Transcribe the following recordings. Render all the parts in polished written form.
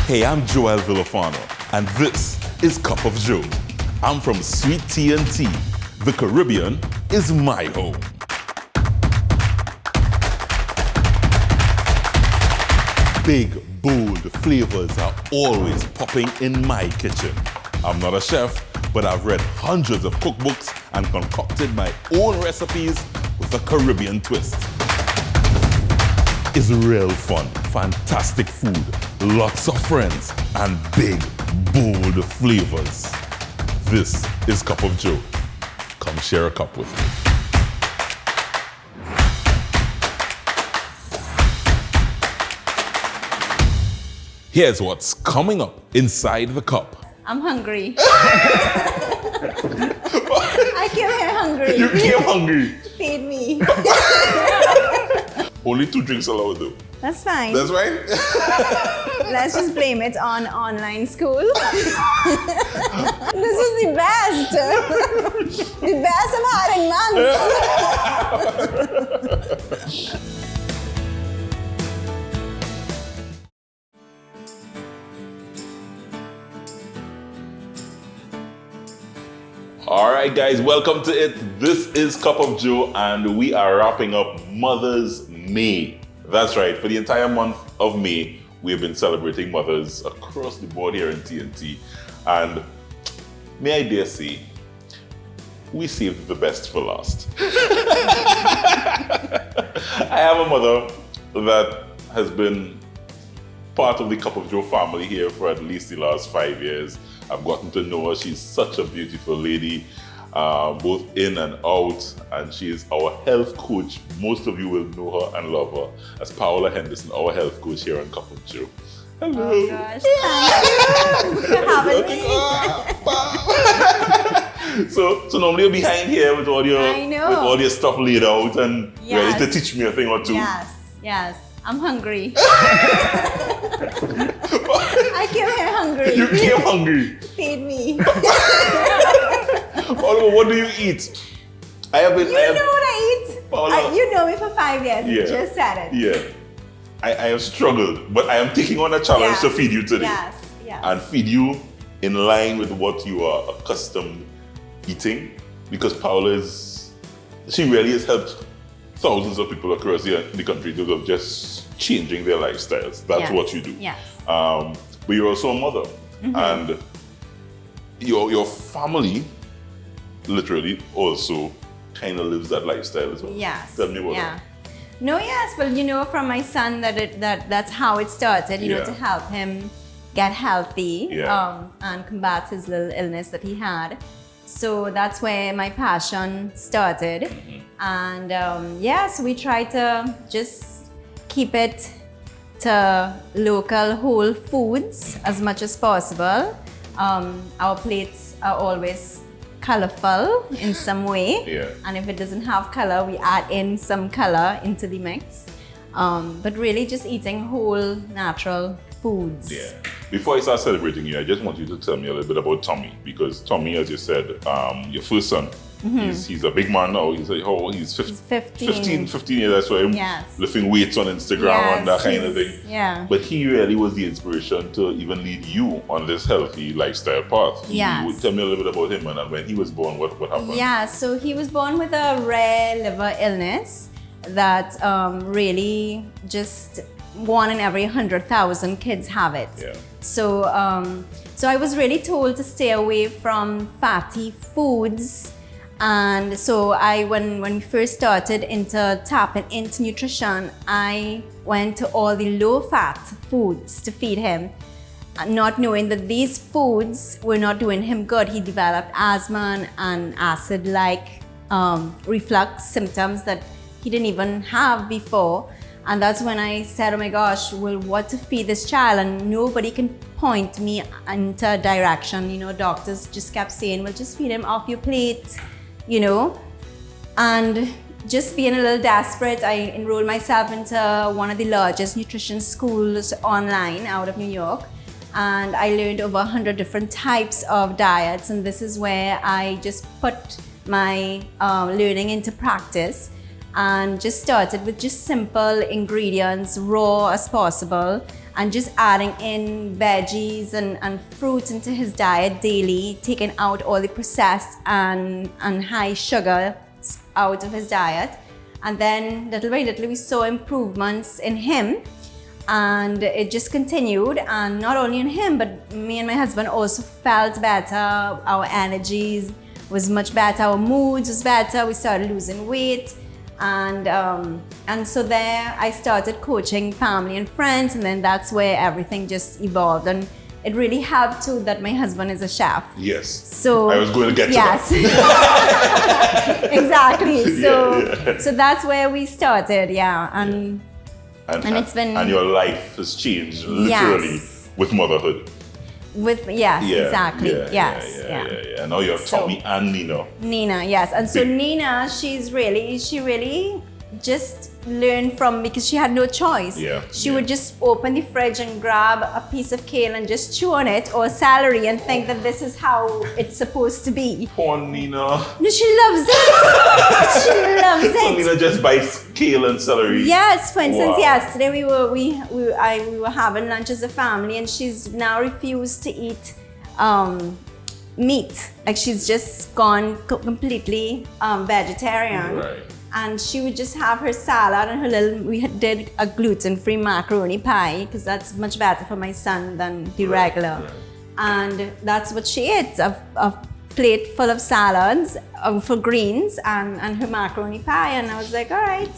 Hey, I'm Joel Villafano, and this is Cup of Joe. I'm from Sweet T&T. The Caribbean is my home. Big, bold flavors are always popping in my kitchen. I'm not a chef, but I've read hundreds of cookbooks and concocted my own recipes with a Caribbean twist. It's real fun, fantastic food, lots of friends, and big, bold flavors. This is Cup of Joe. Come share a cup with me. Here's what's coming up inside the cup. I'm hungry. I came here hungry. You came hungry? Feed me. Only 2 drinks allowed though. That's fine. That's right? Let's just blame it on online school. This is the best. The best I've had in months. All right, guys, welcome to it. This is Cup of Joe, and we are wrapping up Mother's May. That's right. For the entire month of May, we have been celebrating mothers across the board here in TNT. And may I dare say, we saved the best for last. I have a mother that has been part of the Cup of Joe family here for at least the last 5 years. I've gotten to know her. She's such a beautiful lady, both in and out, and she is our health coach. Most of you will know her and love her as Paola Henderson, our health coach here on Cup of Joe. Hello. Oh gosh, thank you for having me. So normally you're behind here with all your stuff laid out and ready to teach me a thing or two. Yes. I'm hungry. I came here hungry. You came hungry? Feed me. Paola, what do you eat? You know what I eat? Paola, you know me for 5 years. You just said it. Yeah. I have struggled, but I am taking on a challenge to feed you today. Yes. And feed you in line with what you are accustomed eating, because Paola she really has helped thousands of people across the country in terms of just changing their lifestyles. That's what you do. Yes. But you're also a mother. Mm-hmm. And your family literally also kind of lives that lifestyle as well. Yes. Tell me what. Yeah. No, yes. Well, you know, from my son that's how it started, you know, to help him get healthy and combat his little illness that he had. So that's where my passion started. Mm-hmm. And so we try to just keep it to local whole foods as much as possible. Our plates are always colorful in some way. Yeah. And if it doesn't have color, we add in some color into the mix. But really just eating whole natural foods. Yeah. Before I start celebrating you, I just want you to tell me a little bit about Tommy, because Tommy, as you said, your first son, he's a big man now. He's 15 years, that's why I'm lifting weights on Instagram and that kind of thing. Yeah. But he really was the inspiration to even lead you on this healthy lifestyle path. Yes. You tell me a little bit about him and when he was born, what happened? Yeah, so he was born with a rare liver illness that really just 1 in every 100,000 kids have it. Yeah. So I was really told to stay away from fatty foods. And so when we first started tapping into nutrition, I went to all the low-fat foods to feed him, not knowing that these foods were not doing him good. He developed asthma and acid-like reflux symptoms that he didn't even have before. And that's when I said, oh my gosh, well, what to feed this child? And nobody can point me into a direction. You know, doctors just kept saying, well, just feed him off your plate, you know. And just being a little desperate, I enrolled myself into one of the largest nutrition schools online out of New York. And I learned over 100 different types of diets. And this is where I just put my learning into practice. And just started with just simple ingredients, raw as possible, and just adding in veggies and fruits into his diet daily, taking out all the processed and high sugar out of his diet. And then little by little we saw improvements in him, and it just continued. And not only in him, but me and my husband also felt better. Our energies was much better, our moods was better, we started losing weight. And so there I started coaching family and friends, and then that's where everything just evolved. And it really helped too that my husband is a chef. Yes. So I was going to get to yes. that. Exactly. So that's where we started, yeah. And it's been, and your life has changed literally with motherhood. Exactly. And now you have Tommy and Nina. Nina, yes. And so Nina, she really just learned from, because she had no choice. She would just open the fridge and grab a piece of kale and just chew on it, or celery, and think that this is how it's supposed to be. Poor Nina. No, she loves it. She loves it. So Nina just buys kale and celery. Yes, for instance, yesterday we were having lunch as a family, and she's now refused to eat meat. Like, she's just gone completely vegetarian. Right. And she would just have her salad and her did a gluten-free macaroni pie, because that's much better for my son than the regular. Right. And that's what she ate, a plate full of salads, for greens, and her macaroni pie. And I was like, all right,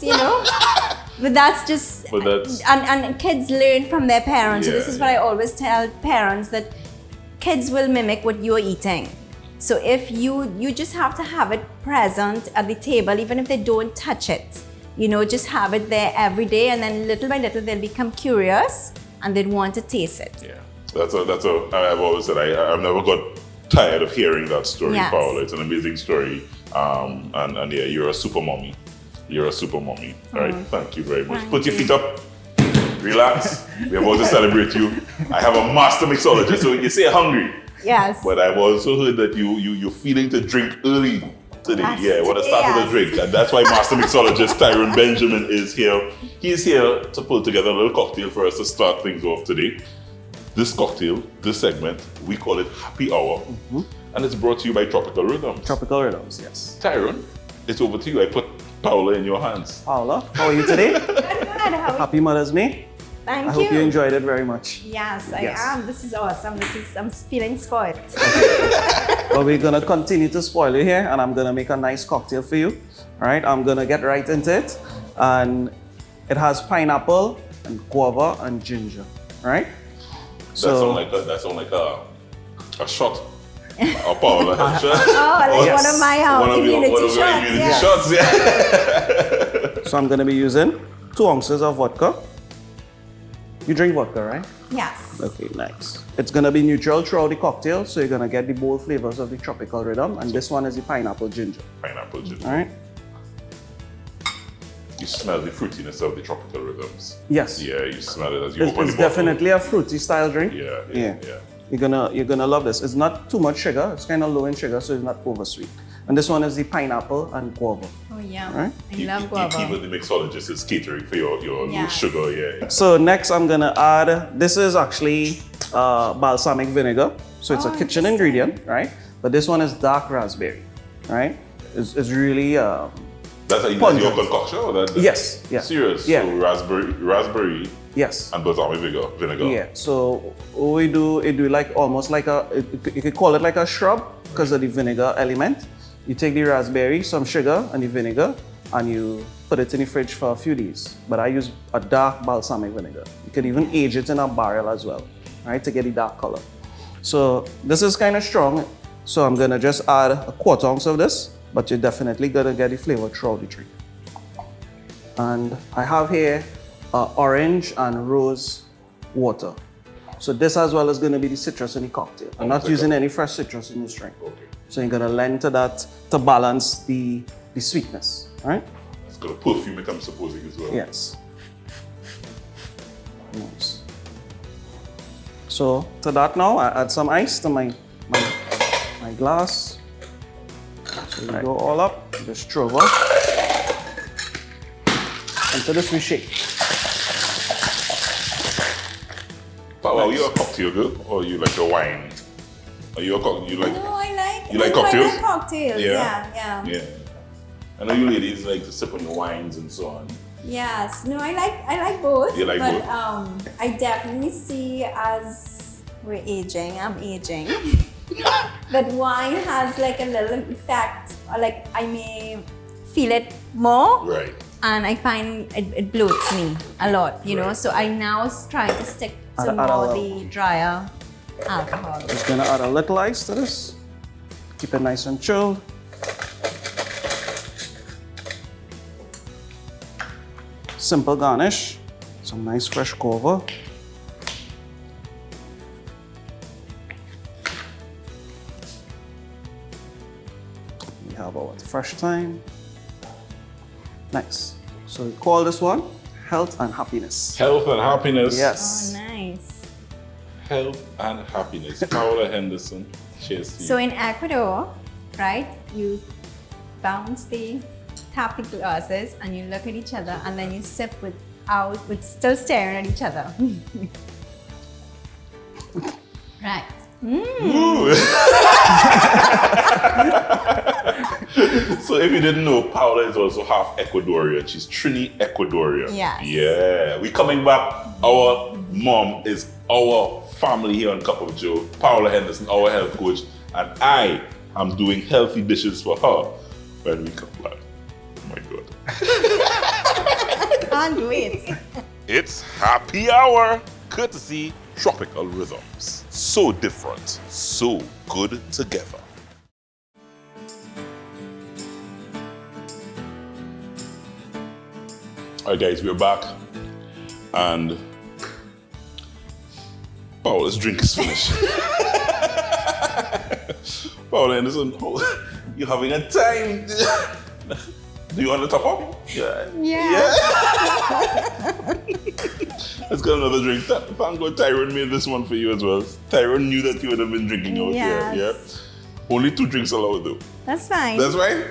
but that's just, and kids learn from their parents. So this is what I always tell parents, that kids will mimic what you're eating. So if you just have to have it present at the table, even if they don't touch it, just have it there every day, and then little by little they'll become curious and they'd want to taste it. Yeah, I've always said I've never got tired of hearing that story, Paola. It's an amazing story, and yeah, you're a super mommy. You're a super mommy. All right, thank you very much. Put your feet up. Relax. We're about to celebrate you. I have a master mixologist, so you say hungry. Yes. But I've also heard that you're feeling to drink early today. Want to start with a drink. And that's why Master Mixologist Tyrone Benjamin is here. He's here to pull together a little cocktail for us to start things off today. This cocktail, this segment, we call it Happy Hour. And it's brought to you by Tropical Rhythms. Tropical Rhythms, yes. Tyrone, it's over to you. I put Paola in your hands. Paola, how are you today? Good. Happy Mother's Day. Thank you. I hope you enjoyed it very much. Yes, I am. This is awesome. I'm feeling spoiled. Well, we're gonna continue to spoil you here, and I'm gonna make a nice cocktail for you. All right, I'm gonna get right into it, and it has pineapple and guava and ginger. All right. That sounds like a shot. Paola, a shot. Oh, one of my community shots. Yeah. So I'm gonna be using 2 ounces of vodka. You drink vodka, right? Yes. Okay, nice. It's gonna be neutral throughout the cocktail, so you're gonna get the bold flavors of the tropical rhythm, and this one is the pineapple ginger. Pineapple ginger. All right. You smell the fruitiness of the tropical rhythms. Yes. Yeah, you smell it as you open the bottle. It's definitely a fruity style drink. Yeah. You're gonna love this. It's not too much sugar. It's kind of low in sugar, so it's not over sweet. And this one is the pineapple and guava. Oh yeah. Right? I love guava. Even the mixologist is catering for your low sugar. Yeah. So next I'm gonna add. This is actually balsamic vinegar. So it's a kitchen ingredient, right? But this one is dark raspberry, right? It's really. That's your concoction, or that? Yes. Serious. Yeah. So raspberry. Yes. And balsamic vinegar. Yeah. So what we do, like almost like you could call it like a shrub because of the vinegar element. You take the raspberry, some sugar, and the vinegar, and you put it in the fridge for a few days. But I use a dark balsamic vinegar. You can even age it in a barrel as well, right, to get the dark color. So this is kind of strong, so I'm gonna just add a 1/4 ounce of this, but you're definitely gonna get the flavor throughout the drink. And I have here orange and rose water. So this as well is gonna be the citrus in the cocktail. I'm not using any fresh citrus in this drink. Okay. So you're gonna lend to that to balance the sweetness, right? It's gonna perfume it, I'm supposing, as well. Yes. Nice. So to that now, I add some ice to my glass. So you go all up, just throw over. And to this we shake. Paola, are you a cocktail girl or you like a wine? Are you a cocktail? You like? No, I like. You like cocktails? I like cocktails. Yeah. Yeah. I know you ladies like to sip on your wines and so on. Yes. No, I like both. You like but, both? I definitely see as we're aging. I'm aging. But wine has like a little effect, or like I may feel it more. Right. And I find it bloats me a lot, you know. So I now try to stick to more the drier alcohol. Just gonna add a little ice to this. Keep it nice and chilled. Simple garnish. Some nice fresh guava. We have our fresh thyme. Nice. So we call this one Health and Happiness. Health and happiness. Yes. Oh, nice. Health and happiness. Paola Henderson. Cheers to you. So in Ecuador, right, you tap the glasses and you look at each other and then you sip with still staring at each other. Right. So if you didn't know, Paola is also half Ecuadorian. She's Trini Ecuadorian. Yes. Yeah. We coming back. Our mom is our family here on Cup of Joe. Paola Henderson, our health coach. And I am doing healthy dishes for her when we come back. Oh my God. Can't wait. It's happy hour. Courtesy Tropical Rhythms. So different, so good together. All right, guys, we're back, and Paola's drink is finished. Paola Henderson, you're having a time. Do you want to top up? Yeah. Let's get another drink. Thank God Tyrone made this one for you as well. Tyrone knew that you would have been drinking out here. Yeah. Only 2 drinks allowed though. That's fine. That's right.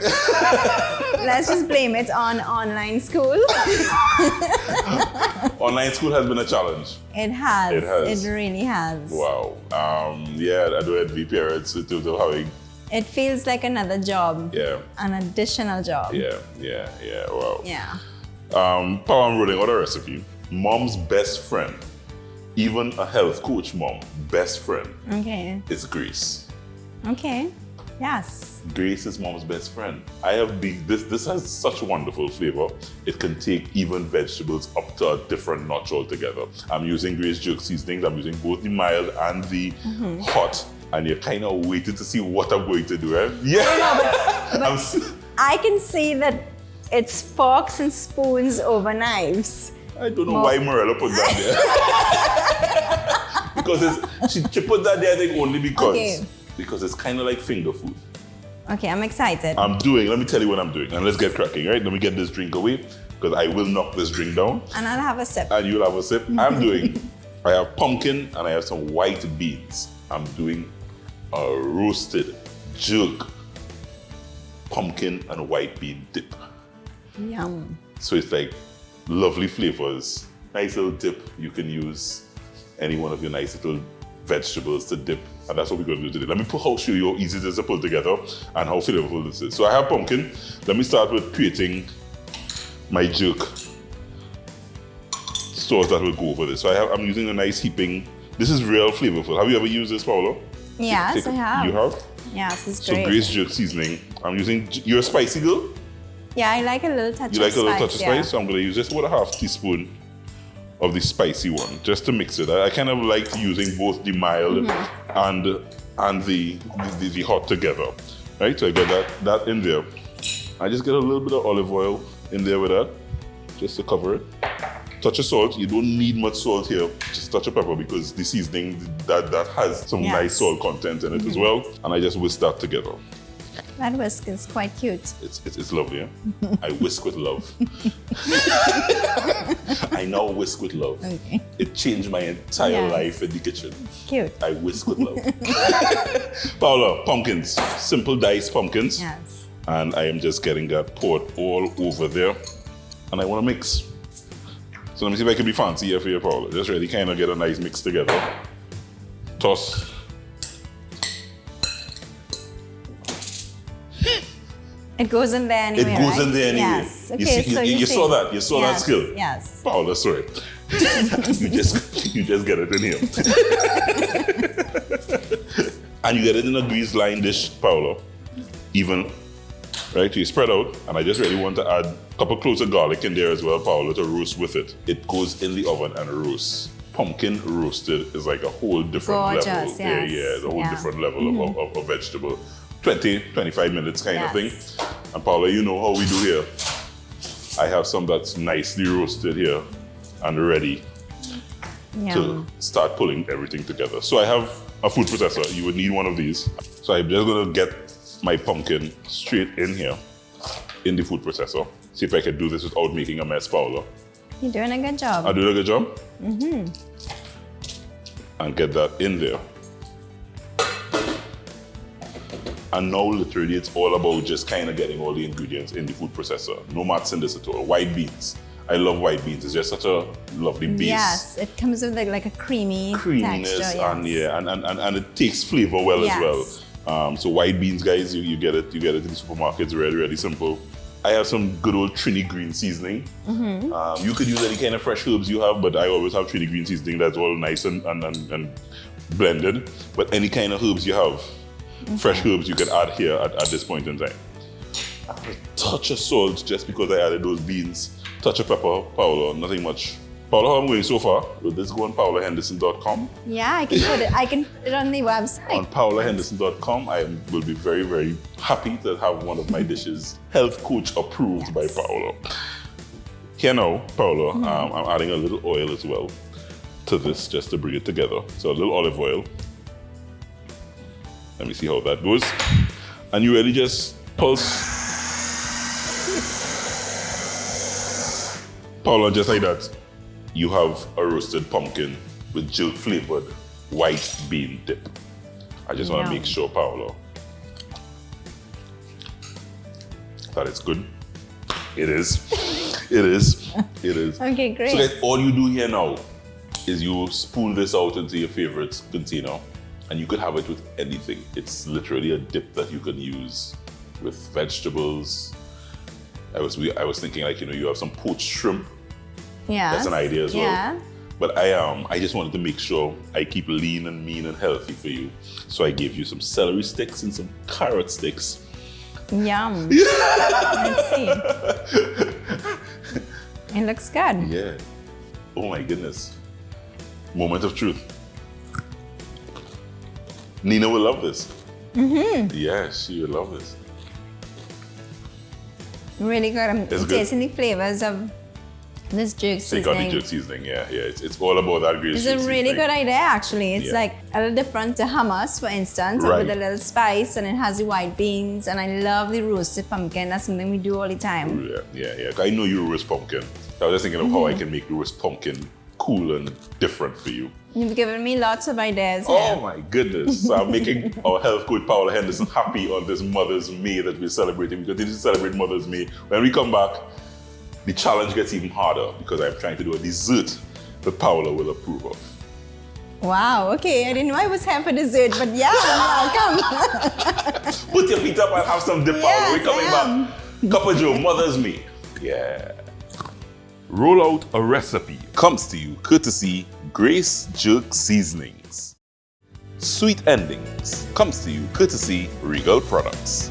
Let's just blame it on online school. Online school has been a challenge. It has. It has. It really has. Wow. I do envy parents to having. It feels like another job. Yeah. An additional job. Yeah. Wow. Yeah. Paola, I'm rolling out a recipe. Mom's best friend, even a health coach mom, best friend. Okay. Is Grace. Okay. Yes. Grace is mom's best friend. This has such wonderful flavor. It can take even vegetables up to a different notch altogether. I'm using Grace jerk seasonings. I'm using both the mild and the hot. And you're kind of waiting to see what I'm going to do, right? Yeah. But I can see that it's forks and spoons over knives. I don't know why Morella put that there. Because she put that there, I think, only because it's kind of like finger food. Okay, I'm excited. Let me tell you what I'm doing, and let's get cracking, right? Let me get this drink away, because I will knock this drink down. And I'll have a sip. And you'll have a sip. I have pumpkin, and I have some white beans. I'm doing a roasted jerk pumpkin and white bean dip. Yum. So it's like lovely flavors. Nice little dip. You can use any one of your nice little vegetables to dip. And that's what we're going to do today. Let me show you how easy it is to put together and how flavorful this is. So I have pumpkin. Let me start with creating my jerk sauce that will go over this. So I'm using a nice heaping. This is real flavorful. Have you ever used this, Paola? Yes, I have. You have? Yes, it's great. So Grace jerk seasoning. I'm using, you're a spicy girl? Yeah, I like a little touch of spice. You like a little touch of spice? So I'm going to use just about a half teaspoon of the spicy one, just to mix it. I kind of like using both the mild and the hot together. Right? So I get that in there. I just get a little bit of olive oil in there with that, just to cover it. Touch of salt. You don't need much salt here. Just touch of pepper, because the seasoning that has some nice salt content in it as well. And I just whisk that together. That whisk is quite cute. It's lovely, yeah? I whisk with love. I now whisk with love. Okay. It changed my entire life in the kitchen. Cute. I whisk with love. Paola, pumpkins. Simple diced pumpkins. Yes. And I am just getting that poured all over there. And I want to mix. So let me see if I can be fancy here for you, Paula. Just really kind of get a nice mix together. Toss. It goes in there anyway. It goes right? in there anyway. Yes. Okay, You saw that. You saw that skill. Yes. Paula, sorry. you just get it in here. And you get it in a greased line dish, Paula. Even, right? So you spread out. And I just really want to add a couple cloves of garlic in there as well, Paula, to roast with it. It goes in the oven and roasts. Pumpkin roasted is like a whole different Gorgeous, level. yes. Yeah, it's a whole different level of vegetable. 20, 25 minutes kind of thing. And Paula, you know how we do here. I have some that's nicely roasted here and ready to start pulling everything together. So I have a food processor. You would need one of these. So I'm just gonna get my pumpkin straight in here in the food processor. See if I can do this without making a mess, Paula. You're doing a good job. I'm doing a good job? And get that in there. And now literally it's all about just kind of getting all the ingredients in the food processor. No maths in this at all. White beans. I love white beans. It's just such a lovely base. Yes, it comes with like a creaminess texture. Yes. And it takes flavor well as well. So white beans, guys, you get it in the supermarkets, really, really simple. I have some good old Trini green seasoning. You could use any kind of fresh herbs you have, but I always have Trini green seasoning that's all nice and blended. But any kind of herbs you have, fresh herbs you can add here at this point in time. A touch of salt just because I added those beans. Touch of pepper, Paola, nothing much. Paola, how I'm going so far? Will this go on paolahenderson.com? Yeah, I can put it on the website. On paolahenderson.com, I will be very, very happy to have one of my dishes health coach approved by Paola. Here now, Paola, I'm adding a little oil as well to this just to bring it together. So a little olive oil. Let me see how that goes. And you really just pulse. Paola, just like that, you have a roasted pumpkin with jilt flavored white bean dip. I just want to make sure, Paola, that it's good. It is. It is. It is. Okay, great. So guys, all you do here now is you spoon this out into your favorite container, and you could have it with anything. It's literally a dip that you can use with vegetables. I was thinking, like, you have some poached shrimp. Yeah. That's an idea as well. Yeah. But I just wanted to make sure I keep lean and mean and healthy for you. So I gave you some celery sticks and some carrot sticks. Yum. Let's see. It looks good. Yeah. Oh my goodness. Moment of truth. Nina will love this. Yeah, she will love this. Really good. I'm It's good. tasting the flavors of this jerk So you got the seasoning. jerk seasoning, yeah. It's all about that great It's a really good idea, actually. It's Yeah. like a little different to hummus, for instance, Right. with a little spice, and it has the white beans, and I love the roasted pumpkin. That's something we do all the time. Yeah. I know you roast pumpkin. I was just thinking of how I can make the roast pumpkin cool and different for you. You've given me lots of ideas Oh here. my goodness. So I'm making our health coach Paola Henderson happy on this Mother's May that we're celebrating. We continue to celebrate Mother's May. When we come back, the challenge gets even harder because I'm trying to do a dessert that Paola will approve of. Wow, okay. I didn't know I was here for dessert, but yeah, welcome. Put your feet up and have some dip, Paola. Yes, We're coming I back. Cup of Joe, Mother's May. Yeah. Roll out a recipe comes to you courtesy Grace Jerk Seasonings. Sweet Endings comes to you courtesy Regal Products.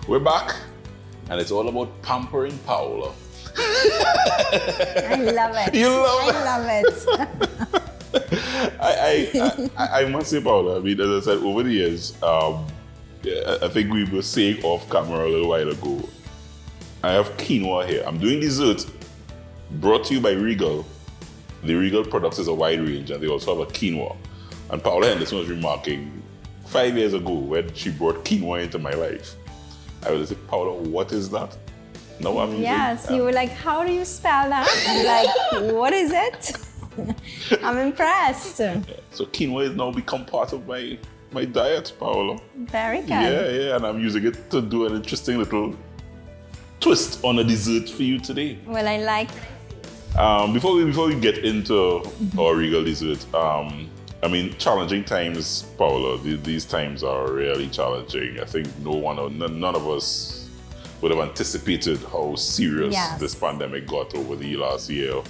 We're back, and it's all about pampering Paola. I love it. You love it? I love it. I must say, Paola, I mean, as I said, over the years, I think we were saying off camera a little while ago, I have quinoa here. I'm doing dessert brought to you by Regal. The Regal products is a wide range, and they also have a quinoa. And Paola Henderson was remarking 5 years ago when she brought quinoa into my life. I was like, Paola, what is that? No, I'm using. Yes, you were like, how do you spell that? I'm like, what is it? I'm impressed. So quinoa has now become part of my diet, Paola. Very good. Yeah, and I'm using it to do an interesting little twist on a dessert for you today. Well, I like Before we get into our Regal dessert, I mean, challenging times, Paola. These times are really challenging. I think none of us would have anticipated how serious this pandemic got over the last year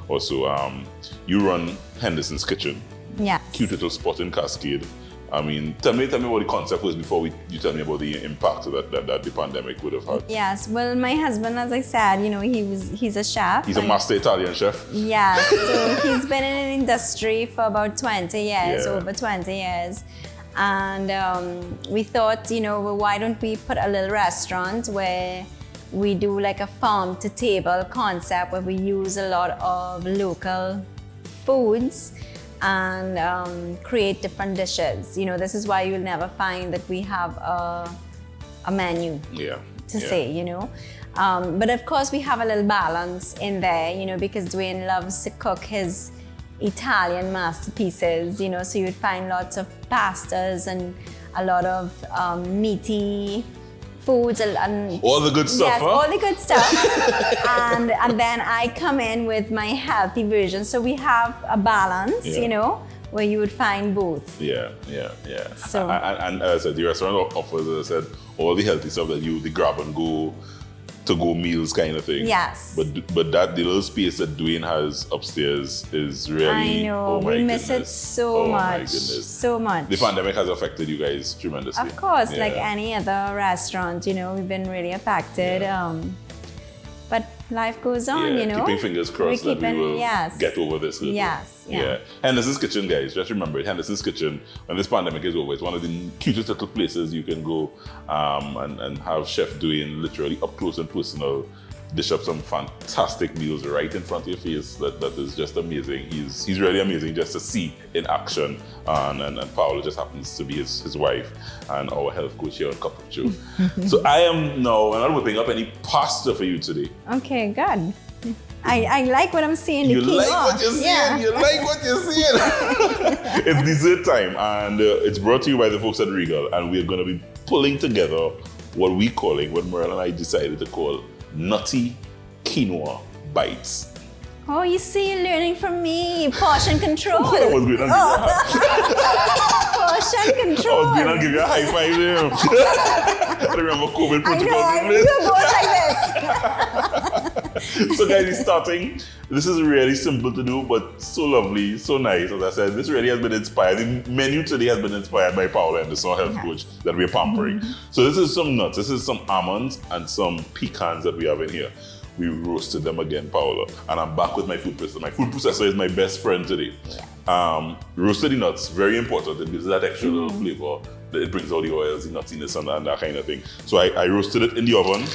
or so. You run Henderson's Kitchen. Yeah. Cute little spot in Cascade. I mean, tell me what the concept was before you tell me about the impact that the pandemic would have had. Yes, well, my husband, as I said, he's a chef. He's a master Italian chef. Yeah, so he's been in an industry for about 20 years, over 20 years. And we thought, well, why don't we put a little restaurant where we do like a farm to table concept where we use a lot of local foods and create different dishes. This is why you'll never find that we have a menu to say, But of course we have a little balance in there, because Dwayne loves to cook his Italian masterpieces, so you'd find lots of pastas and a lot of meaty foods and all the good stuff. Yes, all the good stuff. and then I come in with my healthy version. So we have a balance, where you would find both. Yeah. So and as I said, the restaurant offers, as I said, all the healthy stuff that the grab and go to go meals kind of thing. Yes. But that the little space that Dwayne has upstairs is really, I know, we miss it so much. My goodness. So much. The pandemic has affected you guys tremendously. Of course, like any other restaurant, we've been really affected. But life goes on, Keeping fingers crossed that we will get over this. Yeah. Henderson's Kitchen, guys, just remember it. Henderson's Kitchen, when this pandemic is over, it's one of the cutest little places you can go and have Chef Dwayne literally up close and personal dish up some fantastic meals right in front of your face. That is just amazing. He's really amazing just to see in action. And Paola just happens to be his wife and our health coach here on Cup of Joe. So I'm not whipping up any pasta for you today. Okay, good. I like what I'm seeing. You like what you're seeing. Yeah. You like what you're seeing. It's dessert time, and it's brought to you by the folks at Regal, and we're going to be pulling together what Merle and I decided to call Nutty Quinoa Bites. Oh, you see, you're learning from me. Portion control. That was good. Portion control. I was going to give you a high five there. I remember COVID protocols. I know, it goes like this. So guys, starting. This is really simple to do, but so lovely, so nice. As I said, this really has been inspired. The menu today has been inspired by Paola Henderson, our health coach, that we're pampering. So this is some nuts. This is some almonds and some pecans that we have in here. We roasted them again, Paola. And I'm back with my food processor. My food processor is my best friend today. Roasted the nuts, very important. It gives that extra little flavor. It brings out the oils, the nuttiness, and that kind of thing. So I roasted it in the oven,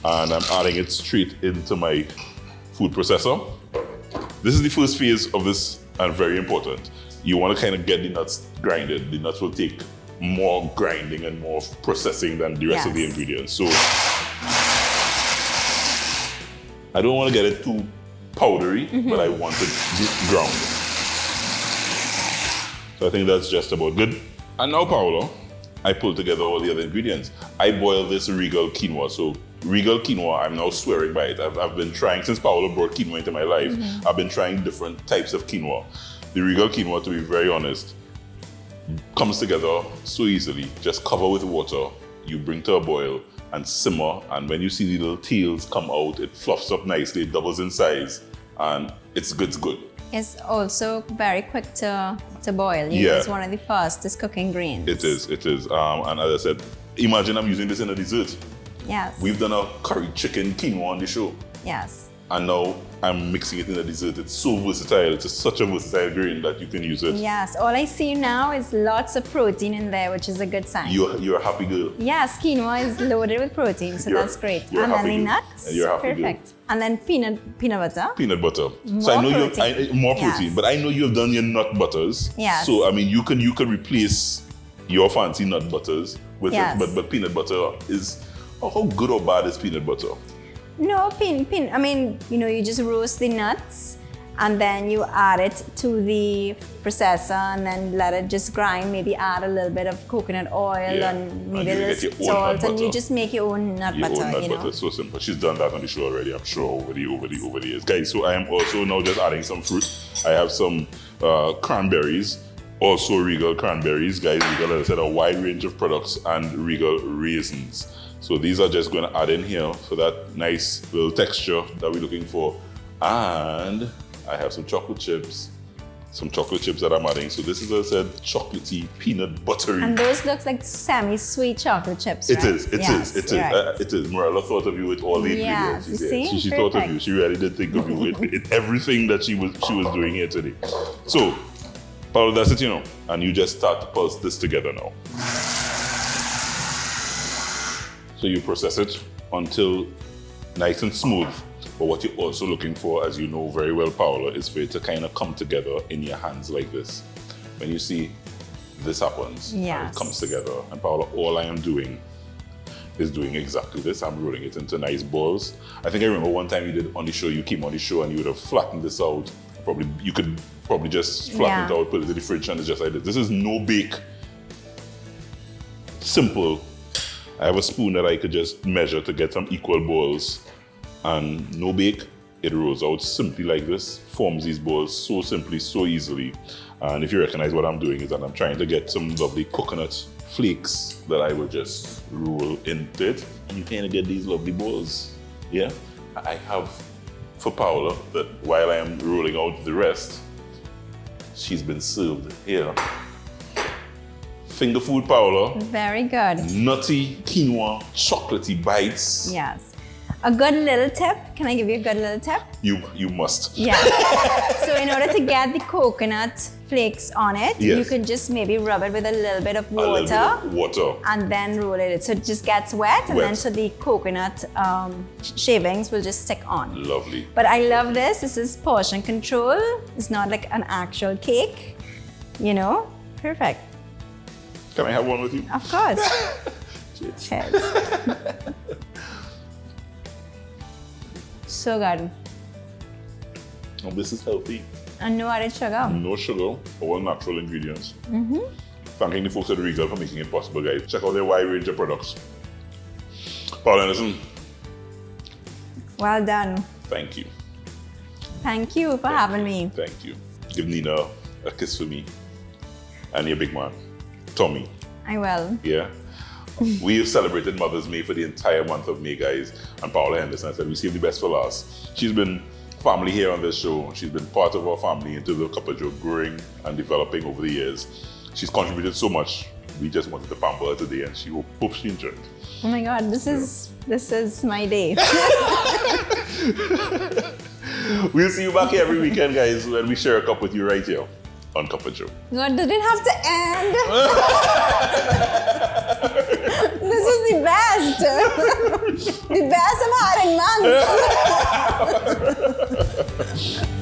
and I'm adding it straight into my food processor. This is the first phase of this, and very important. You want to kind of get the nuts grinded. The nuts will take more grinding and more processing than the rest of the ingredients. So I don't want to get it too powdery, but I want it ground. So I think that's just about good. And now, Paola, I pulled together all the other ingredients. I boiled this Regal Quinoa. So Regal Quinoa, I'm now swearing by it. I've been trying, since Paola brought quinoa into my life, I've been trying different types of quinoa. The Regal Quinoa, to be very honest, comes together so easily. Just cover with water, you bring to a boil, and simmer, and when you see the little tails come out, it fluffs up nicely, it doubles in size, and it's good. It's also very quick to boil. It's one of the fastest cooking greens. It is. And as I said, imagine I'm using this in a dessert. Yes. We've done a curry chicken quinoa on the show. Yes. And now I'm mixing it in a dessert. It's so versatile. It's such a versatile grain that you can use it. Yes. All I see now is lots of protein in there, which is a good sign. You're a happy girl. Yes, quinoa is loaded with protein, so that's great. And then the nuts. And you're a happy perfect. Girl. And then peanut butter. Peanut butter. More so I know protein. more protein, but I know you have done your nut butters. Yes. So I mean, you can replace your fancy nut butters with it, but peanut butter is. How good or bad is peanut butter? No, I mean, you just roast the nuts and then you add it to the processor and then let it just grind. Maybe add a little bit of coconut oil and maybe a little salt, and you just make your own nut butter. You know? So simple. She's done that on the show already, I'm sure, over the years. Guys, so I am also now just adding some fruit. I have some cranberries, also Regal cranberries. Guys, Regal, as I said, a wide range of products, and Regal raisins. So these are just going to add in here for that nice little texture that we're looking for. And I have some chocolate chips that I'm adding. So this is, as I said, chocolatey, peanut buttery. And those looks like semi-sweet chocolate chips, right? It is. Morella thought of you with all the ingredients. She thought of you. She really did think of you with everything that she was doing here today. So, Paola, that's it, you know. And you just start to pulse this together now. So you process it until nice and smooth. But what you're also looking for, as you know very well, Paola, is for it to kind of come together in your hands like this. When you see this happens, it comes together. And Paola, all I am doing is doing exactly this. I'm rolling it into nice balls. I think I remember one time you did on the show, you came on the show and you would have flattened this out. You could probably just flatten it out, put it in the fridge, and it's just like this. This is no bake. Simple. I have a spoon that I could just measure to get some equal balls. And no bake, it rolls out simply like this, forms these balls so simply, so easily. And if you recognize what I'm doing is that I'm trying to get some lovely coconut flakes that I will just roll into it. And you kind of get these lovely balls. Yeah? I have for Paola that while I am rolling out the rest, she's been served here. Finger food, Paola. Very good. Nutty quinoa chocolatey bites. Yes. A good little tip. Can I give you a good little tip? You must. Yeah. So in order to get the coconut flakes on it, you can just maybe rub it with a little bit of water. And then roll it. So it just gets wet. And then so the coconut shavings will just stick on. Lovely. But I love this. This is portion control. It's not like an actual cake. You know? Perfect. Can I have one with you? Of course. Cheers. So good. Oh, this is healthy. And no added sugar. No sugar, all natural ingredients. Thanking the folks at Regal for making it possible, guys. Check out their wide range of products. Paola Henderson. Well done. Thank you. Thank you for having me. Thank you. Give Nina a kiss for me. And your big man, Tommy. I will. Yeah. We have celebrated Mother's May for the entire month of May, guys. And Paola Henderson said we saved the best for last. She's been family here on this show. She's been part of our family into the Cup of Joe growing and developing over the years. She's contributed so much. We just wanted to pamper her today, and she hope she enjoyed. Oh my God, this is my day. We'll see you back here every weekend, guys, when we share a cup with you right here on Cup of Joe. God, did it have to end? This is the best. The best I've had in months.